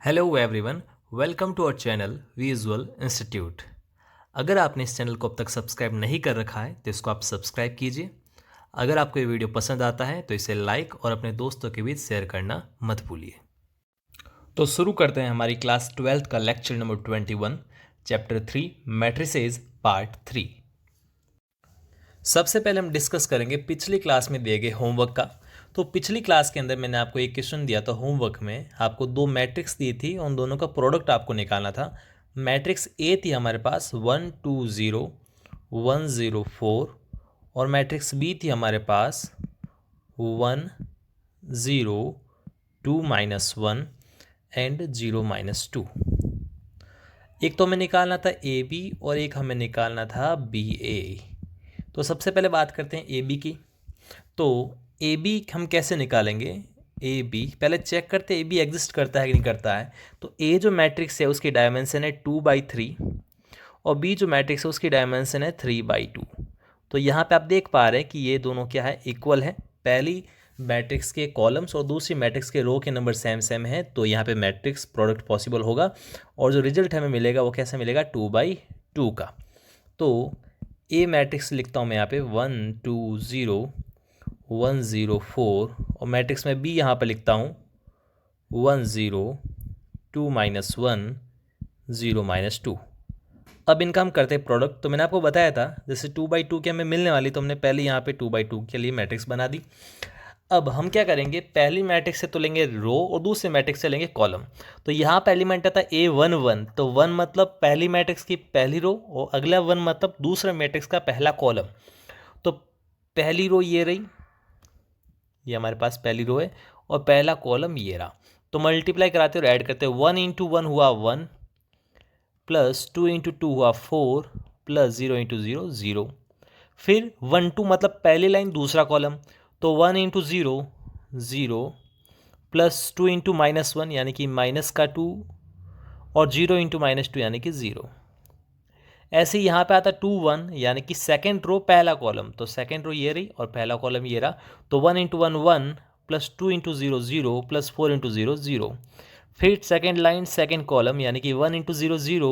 Hello everyone, welcome to our channel visual institute. अगर आपने इस चैनल को अब तक सब्सक्राइब नहीं कर रखा है तो इसको आप सब्सक्राइब कीजिए। अगर आपको ये वीडियो पसंद आता है तो इसे लाइक और अपने दोस्तों के बीच शेयर करना मत भूलिए। तो शुरू करते हैं हमारी क्लास 12th का lecture number 21, chapter 3 matrices part 3। सबसे पहले हम डिस्कस करेंगे पिछली क्लास में दिए गए होमवर्क का। तो पिछली क्लास के अंदर मैंने आपको एक क्वेश्चन दिया था होमवर्क में, आपको दो मैट्रिक्स दी थी, उन दोनों का प्रोडक्ट आपको निकालना था। मैट्रिक्स ए थी हमारे पास 1 2 0 1 0 4 और मैट्रिक्स बी थी हमारे पास 1 0 2 -1 एंड 0 -2। एक तो हमें निकालना था ए बी और एक हमें निकालना था बी ए। तो सबसे पहले बात करते हैं ए बी की। तो ए बी हम कैसे निकालेंगे? ए बी पहले चेक करते हैं ए बी एग्जिस्ट करता है कि नहीं करता है। तो ए जो मैट्रिक्स है उसकी डायमेंशन है 2/3 और बी जो मैट्रिक्स है उसकी डायमेंशन है 3/2। तो यहाँ पे आप देख पा रहे हैं कि ये दोनों क्या है, इक्वल है। पहली मैट्रिक्स के कॉलम्स और दूसरी मैट्रिक्स के रो के नंबर सेम सेम है, तो यहाँ पे मैट्रिक्स प्रोडक्ट पॉसिबल होगा और जो रिजल्ट हमें मिलेगा वो कैसे मिलेगा, 2/2 का। तो ए मैट्रिक्स लिखता हूँ मैं यहाँ पे 1 2 0 1 0 4 और मैट्रिक्स में बी यहाँ पर लिखता हूँ 1 0 2 -1 0 -2। अब इनका हम करते हैं प्रोडक्ट। तो मैंने आपको बताया था जैसे 2/2 की हमें मिलने वाली, तो हमने पहले यहाँ पे 2/2 के लिए मैट्रिक्स बना दी। अब हम क्या करेंगे, पहली मैट्रिक्स से तो लेंगे रो और दूसरे मैट्रिक्स से लेंगे कॉलम। तो यहाँ पर एलिमेंट आता है A11, तो 1 मतलब पहली मैट्रिक्स की पहली रो और अगला 1 मतलब दूसरे मैट्रिक्स का पहला कॉलम। तो पहली रो ये रही, ये हमारे पास पहली रो है और पहला कॉलम ये रहा। तो मल्टीप्लाई कराते और ऐड करते हैं, 1 × 1 हुआ 1 प्लस 2 × 2 हुआ 4 प्लस 0 × 0 0। फिर 1 2 मतलब पहली लाइन दूसरा कॉलम, तो 1 × 0 0 प्लस 2 × -1 यानी कि माइनस का 2 और 0 × -2 यानी कि 0। ऐसे ही यहाँ पे आता 2 1 यानी कि सेकेंड रो पहला कॉलम, तो सेकेंड रो ये रही और पहला कॉलम ये रहा। तो 1 × 1 1 प्लस 2 × 0 0 प्लस 4 × 0 0। फिर सेकेंड लाइन सेकेंड कॉलम यानी कि 1 × 0 0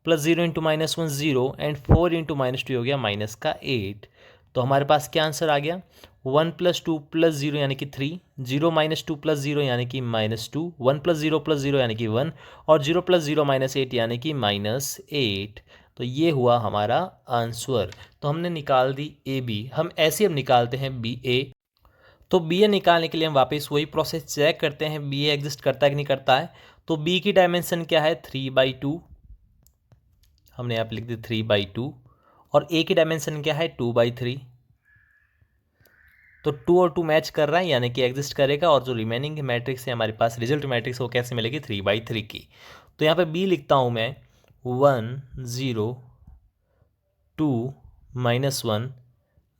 प्लस 0 × -1 0 एंड 4 × -2 हो गया माइनस का 8। तो हमारे पास क्या आंसर आ गया, 1 + 2 + 0 यानी कि 3, 0 - 2 + 0 यानी कि -2, 1 + 0 + 0 यानी कि 1 और 0 + 0 -8 यानी कि -8। तो ये हुआ हमारा आंसर। तो हमने निकाल दी ए बी। हम ऐसे अब निकालते हैं बी ए। तो बी ए निकालने के लिए हम वापस वही प्रोसेस चेक करते हैं बी ए एग्जिस्ट करता है कि नहीं करता है। तो बी की डायमेंशन क्या है, 3/2, हमने यहाँ पे लिख दी 3/2 और ए की डायमेंशन क्या है, 2/3। तो 2 और 2 मैच कर रहा है यानी कि एग्जिस्ट करेगा और जो रिमेनिंग मैट्रिक्स है हमारे पास रिजल्ट मैट्रिक्स वो कैसे मिलेगी, 3/3 की। तो यहाँ पे बी लिखता हूँ मैं 1 0 2 -1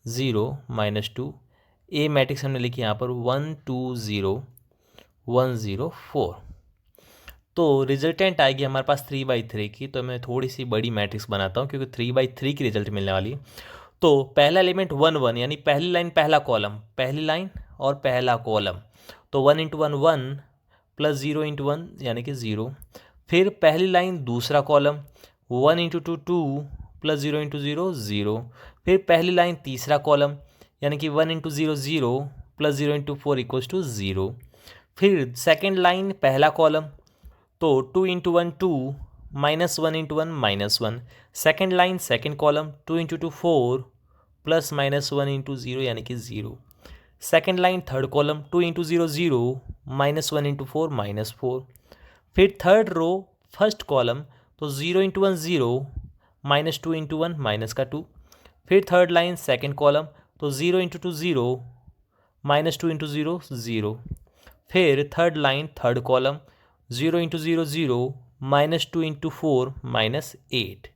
0 -2। ए मैट्रिक्स हमने लिखी यहाँ पर 1 2 0 1 0 4। तो रिजल्टेंट आएगी हमारे पास 3/3 की। तो मैं थोड़ी सी बड़ी मैट्रिक्स बनाता हूँ क्योंकि 3/3 की रिजल्ट मिलने वाली है। तो पहला एलिमेंट 1 1 यानी पहली लाइन पहला कॉलम, पहली लाइन और पहला कॉलम। तो 1 × 1 1 प्लस 0 × 1 यानी कि 0। फिर पहली लाइन दूसरा कॉलम, 1 × 2 2 प्लस 0 × 0 0। फिर पहली लाइन तीसरा कॉलम यानी कि 1 × 0 0 प्लस 0 × 4 = 0। फिर सेकेंड लाइन पहला कॉलम, तो 2 × 1 2 -1 × 1 -1। Second line second column 2 × 2 4 plus -1 × 0 यानी कि 0। Second line third column 2 × 0 0 -1 × 4 -4। फिर थर्ड रो फर्स्ट कॉलम, तो 0 × 1 0 -2 × 1 माइनस का 2। फिर थर्ड लाइन सेकेंड कॉलम, तो 0 × 2 0 -2 × 0 0। फिर थर्ड लाइन थर्ड कॉलम 0 × 0 0 -2 × 4 -8।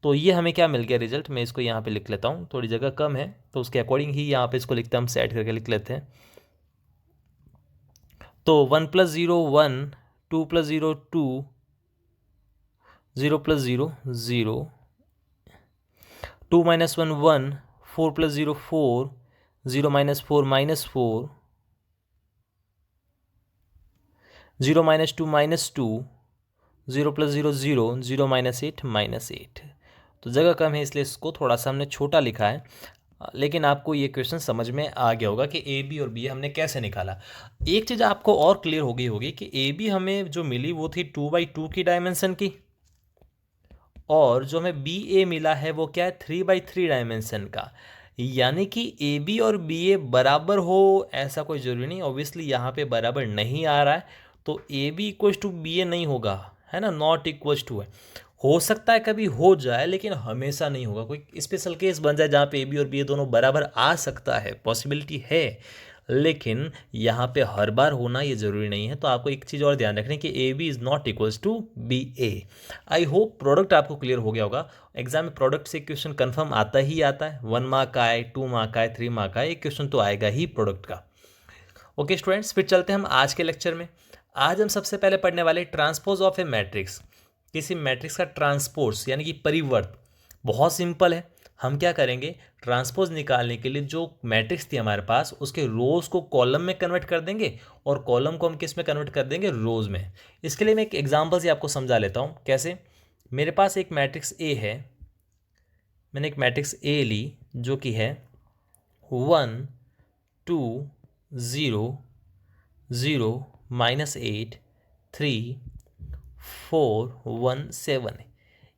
तो ये हमें क्या मिल गया रिजल्ट, मैं इसको यहाँ पे लिख लेता हूँ, थोड़ी जगह कम है तो उसके अकॉर्डिंग ही यहाँ पे इसको लिखते हैं, हम सेट करके लिख लेते हैं। तो 1 + 0 1 2 + 0 2 0 + 0 0 2 - 1 1 4 + 0 4 0 - 4 -4 0 minus 2 minus 2, 0 plus 0 0, 0 minus 8 minus 8। तो जगह कम है इसलिए इसको थोड़ा सा हमने छोटा लिखा है, लेकिन आपको ये क्वेश्चन समझ में आ गया होगा कि ए बी और बी हमने कैसे निकाला। एक चीज़ आपको और क्लियर हो गई होगी कि ए बी हमें जो मिली वो थी 2/2 की डायमेंशन की, और जो हमें बी ए मिला है वो क्या है, 3/3 डायमेंशन का। यानी कि ए बी और बी ए बराबर हो ऐसा कोई ज़रूरी नहीं, ऑब्वियसली यहाँ पे बराबर नहीं आ रहा है, तो A B equals to B A नहीं होगा, है ना, नॉट इक्वल्स टू है। हो सकता है कभी हो जाए लेकिन हमेशा नहीं होगा, कोई स्पेशल केस बन जाए जहाँ पे ए बी और बी ए दोनों बराबर आ सकता है, पॉसिबिलिटी है, लेकिन यहाँ पे हर बार होना ये ज़रूरी नहीं है। तो आपको एक चीज़ और ध्यान रखनी कि a b is not equals to B a. I hope product आपको क्लियर हो गया होगा। एग्जाम में प्रोडक्ट से क्वेश्चन कंफर्म आता ही आता है, 1 मार्क का है, 2 मार्क का है, 3 मार्क का है, एक क्वेश्चन तो आएगा ही प्रोडक्ट का। ओके स्टूडेंट्स, फिर चलते हैं हम आज के लेक्चर में। आज हम सबसे पहले पढ़ने वाले ट्रांसपोज ऑफ ए मैट्रिक्स, किसी मैट्रिक्स का ट्रांसपोज यानी कि परिवर्त। बहुत सिंपल है, हम क्या करेंगे, ट्रांसपोज निकालने के लिए जो मैट्रिक्स थी हमारे पास उसके रोज को कॉलम में कन्वर्ट कर देंगे और कॉलम को हम किस में कन्वर्ट कर देंगे, रोज में। इसके लिए मैं एक एग्जांपल से आपको समझा लेता हूँ कैसे। मेरे पास एक मैट्रिक्स ए है, मैंने एक मैट्रिक्स ए ली जो कि है 1 2 0 0 -8 3 4 1 7।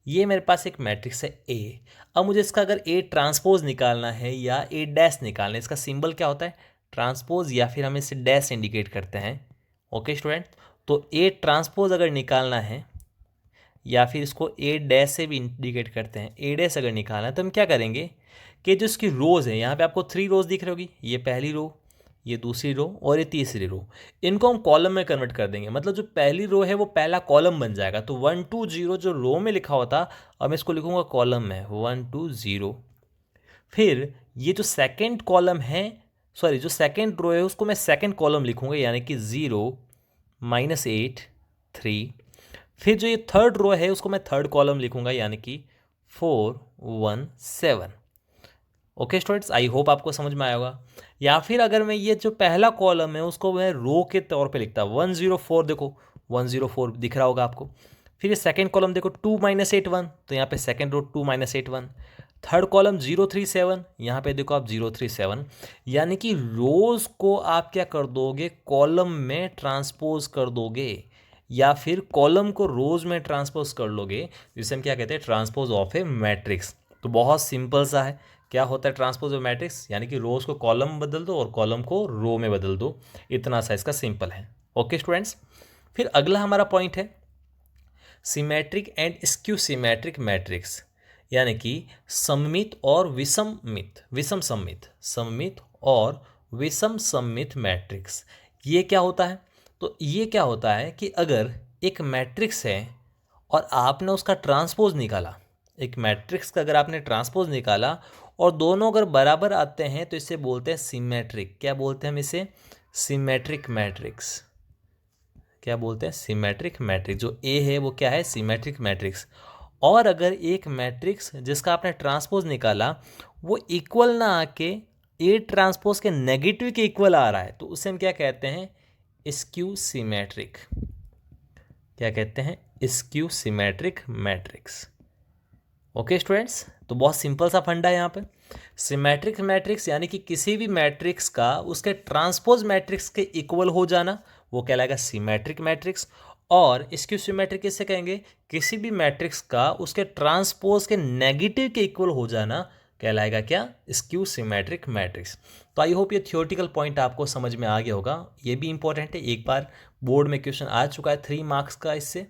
ये मेरे पास एक मैट्रिक्स है ए। अब मुझे इसका अगर ए ट्रांसपोज निकालना है या ए डैश निकालना है, इसका सिंबल क्या होता है, ट्रांसपोज, या फिर हम इसे डैश इंडिकेट करते हैं। ओके स्टूडेंट, तो ए ट्रांसपोज अगर निकालना है या फिर इसको ए डैश से भी इंडिकेट करते हैं, ए डैश अगर निकालना है तो हम क्या करेंगे कि जो इसकी रोज़ है, यहाँ पे आपको 3 रोज़ दिख रही होगी, ये पहली रो, ये दूसरी रो और ये तीसरी रो, इनको हम कॉलम में कन्वर्ट कर देंगे। मतलब जो पहली रो है वो पहला कॉलम बन जाएगा। तो 1 2 0 जो रो में लिखा होता, अब मैं इसको लिखूंगा कॉलम में 1 2 0। फिर ये जो सेकेंड कॉलम है, सॉरी जो सेकेंड रो है उसको मैं सेकेंड कॉलम लिखूंगा, यानी कि 0 -8 3। फिर जो ये थर्ड रो है उसको मैं थर्ड कॉलम लिखूंगा, यानी कि 4 1 7। ओके स्टूडेंट्स, आई होप आपको समझ में आया होगा। या फिर अगर मैं ये जो पहला कॉलम है उसको मैं रो के तौर पे लिखता, 104, देखो 104 दिख रहा होगा आपको। फिर ये सेकेंड कॉलम देखो 2 -8 1, तो यहाँ पे सेकेंड रो 2 -8 1। थर्ड कॉलम 037, यहाँ पे देखो आप 037। यानी कि रोज को आप क्या कर दोगे, कॉलम में ट्रांसपोज कर दोगे, या फिर कॉलम को रोज में ट्रांसपोज कर लोगे, जिसे हम क्या कहते हैं, ट्रांसपोज ऑफ ए मैट्रिक्स। तो बहुत सिंपल सा है, क्या होता है ट्रांसपोज ऑफ मैट्रिक्स, यानी कि रोज को कॉलम में बदल दो और कॉलम को रो में बदल दो, इतना सा इसका सिंपल है। ओके स्टूडेंट्स, फिर अगला हमारा पॉइंट है symmetric and skew symmetric matrix, यानी कि सममित और विषममित, विषम सम्मित, सममित और विषम सम्मित मैट्रिक्स। ये क्या होता है, तो ये क्या होता है कि अगर एक मैट्रिक्स है और आपने उसका ट्रांसपोज निकाला, एक मैट्रिक्स का अगर आपने ट्रांसपोज निकाला और दोनों अगर बराबर आते हैं तो इसे बोलते हैं सिमेट्रिक। क्या बोलते हैं हम इसे, सिमेट्रिक मैट्रिक्स। क्या बोलते हैं, सिमेट्रिक मैट्रिक्स। जो ए है वो क्या है, सिमेट्रिक मैट्रिक्स। और अगर एक मैट्रिक्स जिसका आपने ट्रांसपोज निकाला वो इक्वल ना आके ए ट्रांसपोज के नेगेटिव के इक्वल आ रहा है, तो उसे हम क्या कहते हैं, स्क्यू सिमेट्रिक। क्या कहते हैं, skew symmetric matrix. Okay students, तो बहुत सिंपल सा फंडा है यहाँ पे। सिमेट्रिक मैट्रिक्स यानी कि किसी भी मैट्रिक्स का उसके ट्रांसपोज मैट्रिक्स के इक्वल हो जाना, वो कहलाएगा सिमेट्रिक मैट्रिक्स। और स्क्यू सिमेट्रिक किससे कहेंगे, किसी भी मैट्रिक्स का उसके ट्रांसपोज के नेगेटिव के इक्वल हो जाना कहलाएगा क्या, स्क्यू सिमेट्रिक मैट्रिक्स। तो आई होप ये थियोरेटिकल पॉइंट आपको समझ में आ गया होगा। ये भी इंपॉर्टेंट है, एक बार बोर्ड में क्वेश्चन आ चुका है 3 मार्क्स का, इससे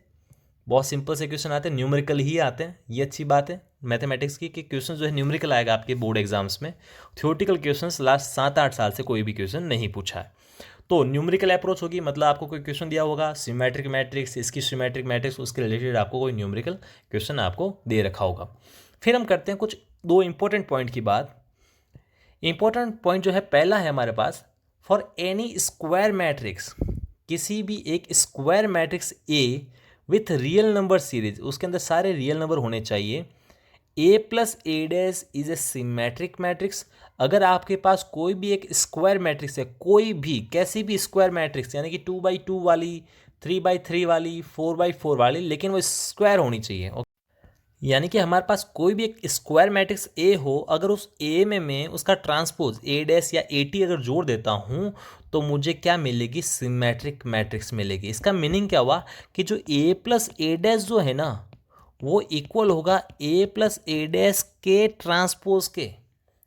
बहुत सिंपल से क्वेश्चन आते हैं, न्यूमेरिकल ही आते हैं। ये अच्छी बात है मैथमेटिक्स की कि क्वेश्चन जो है न्यूमेरिकल आएगा आपके बोर्ड एग्जाम्स में। थियोरेटिकल क्वेश्चंस लास्ट 7-8 साल से कोई भी क्वेश्चन नहीं पूछा है। तो न्यूमेरिकल अप्रोच होगी, मतलब आपको कोई क्वेश्चन दिया होगा सिमेट्रिक मैट्रिक्स, इसकी सिमेट्रिक मैट्रिक्स, उसके रिलेटेड आपको कोई न्यूमेरिकल क्वेश्चन आपको दे रखा होगा। फिर हम करते हैं कुछ 2 इंपॉर्टेंट पॉइंट की बात। इंपॉर्टेंट पॉइंट जो है पहला है हमारे पास, फॉर एनी स्क्वायर मैट्रिक्स, किसी भी एक square matrix A with real number series, उसके अंदर सारे रियल नंबर होने चाहिए, A plus A dash is a symmetric matrix. अगर आपके पास कोई भी एक स्क्वायर मैट्रिक्स है, कोई भी कैसी भी स्क्वायर मैट्रिक्स, यानी कि 2/2 वाली, 3x3 वाली, 4x4 वाली, लेकिन वो स्क्वायर होनी चाहिए। यानी कि हमारे पास कोई भी एक स्क्वायर मैट्रिक्स ए हो, अगर उस ए में मैं उसका ट्रांसपोज ए डैश या ए टी अगर जोड़ देता हूँ तो मुझे क्या मिलेगी, सिमेट्रिक मैट्रिक्स मिलेगी। इसका मीनिंग क्या हुआ कि जो ए प्लस ए डैश जो है ना वो इक्वल होगा ए प्लस ए डैश के ट्रांसपोज के,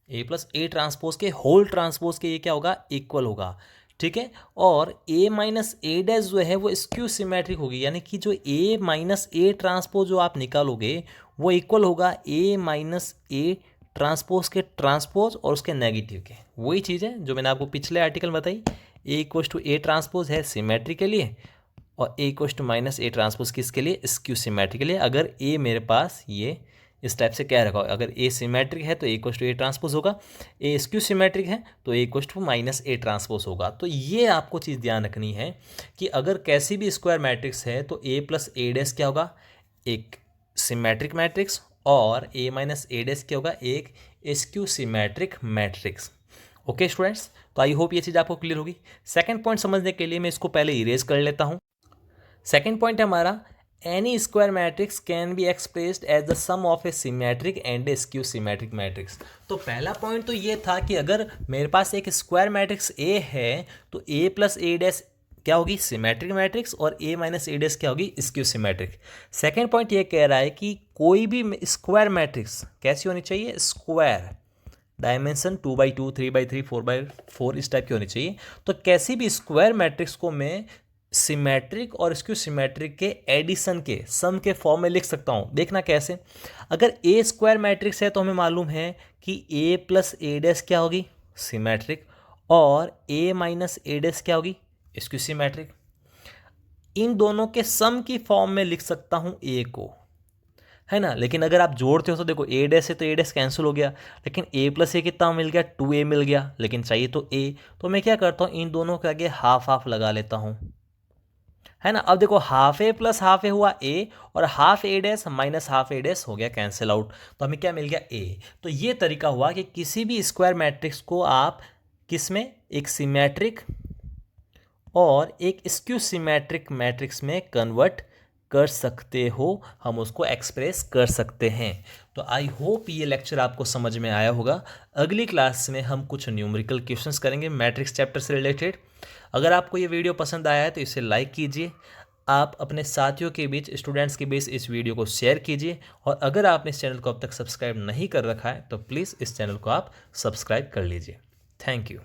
ए प्लस ए ट्रांसपोज के होल ट्रांसपोज के, ये क्या होगा, इक्वल होगा। ठीक है। और ए माइनस ए डैश जो है वो स्क्यू सिमेट्रिक होगी, यानी कि जो ए माइनस ए ट्रांसपोज जो आप निकालोगे वो इक्वल होगा ए माइनस ए ट्रांसपोज के ट्रांसपोज और उसके नेगेटिव के। वही चीज़ है जो मैंने आपको पिछले आर्टिकल में बताई, A equal to A transpose है सिमेट्री के लिए, और A equal to minus A transpose किसके लिए, स्क्यू सिमेट्री के लिए। अगर ए मेरे पास ये इस टाइप से क्या रखा हो, अगर ए सिमेट्रिक है तो A equal to A transpose होगा, ए स्क्यू सिमेट्रिक है तो A equal to minus A transpose होगा। तो ये आपको चीज़ ध्यान रखनी है कि अगर कैसी भी स्क्वायर मैट्रिक्स है तो ए प्लस ए डैश क्या होगा, एक सिमेट्रिक मैट्रिक्स, और ए माइनस ए डैश क्या होगा, एक skew symmetric matrix. Okay students, तो आई होप ये चीज़ आपको क्लियर होगी। सेकंड पॉइंट समझने के लिए मैं इसको पहले इरेज कर लेता हूँ। सेकंड पॉइंट है हमारा, any square matrix can be expressed as the sum of a symmetric and a skew symmetric matrix. तो पहला पॉइंट तो ये था कि अगर मेरे पास एक स्क्वायर मैट्रिक्स ए है तो ए प्लस ए डैश क्या होगी, सिमेट्रिक मैट्रिक्स, और ए माइनस ए डैश क्या होगी, स्क्यू सिमेट्रिक। सेकेंड पॉइंट ये कह रहा है कि कोई भी स्क्वायर मैट्रिक्स कैसी होनी चाहिए, square, dimension 2x2, 3x3, 4x4 इस टाइप की होनी चाहिए। तो कैसी भी स्क्वायर मैट्रिक्स को मैं सिमेट्रिक और स्क्यू सिमेट्रिक के एडिशन के सम के फॉर्म में लिख सकता हूँ। देखना कैसे, अगर ए स्क्वायर मैट्रिक्स है तो हमें मालूम है कि ए प्लस ए डैश क्या होगी, सिमेट्रिक, और ए माइनस ए डैश क्या होगी, स्क्यू सिमेट्रिक। इन दोनों के सम की फॉर्म में लिख सकता हूँ ए को, है ना। लेकिन अगर आप जोड़ते हो तो देखो ए डैश है तो ए डैश कैंसिल हो गया, लेकिन ए प्लस ए कितना मिल गया, 2a मिल गया, लेकिन चाहिए तो ए, तो मैं क्या करता हूँ, इन दोनों के आगे हाफ हाफ लगा लेता हूँ, है ना। अब देखो हाफ ए प्लस हाफ ए हुआ ए, और हाफ ए डैश माइनस हाफ ए डैश हो गया कैंसिल आउट, तो हमें क्या मिल गया, ए। तो ये तरीका हुआ कि किसी भी स्क्वायर मैट्रिक्स को आप किस में, एक सिमेट्रिक और एक स्क्यू सिमेट्रिक मैट्रिक्स में कन्वर्ट कर सकते हो, हम उसको एक्सप्रेस कर सकते हैं। तो आई होप ये लेक्चर आपको समझ में आया होगा। अगली क्लास में हम कुछ न्यूमेरिकल क्वेश्चंस करेंगे मैट्रिक्स चैप्टर से रिलेटेड। अगर आपको ये वीडियो पसंद आया है तो इसे लाइक कीजिए, आप अपने साथियों के बीच, स्टूडेंट्स के बीच इस वीडियो को शेयर कीजिए, और अगर आपने इस चैनल को अब तक सब्सक्राइब नहीं कर रखा है तो प्लीज़ इस चैनल को आप सब्सक्राइब कर लीजिए। Thank you.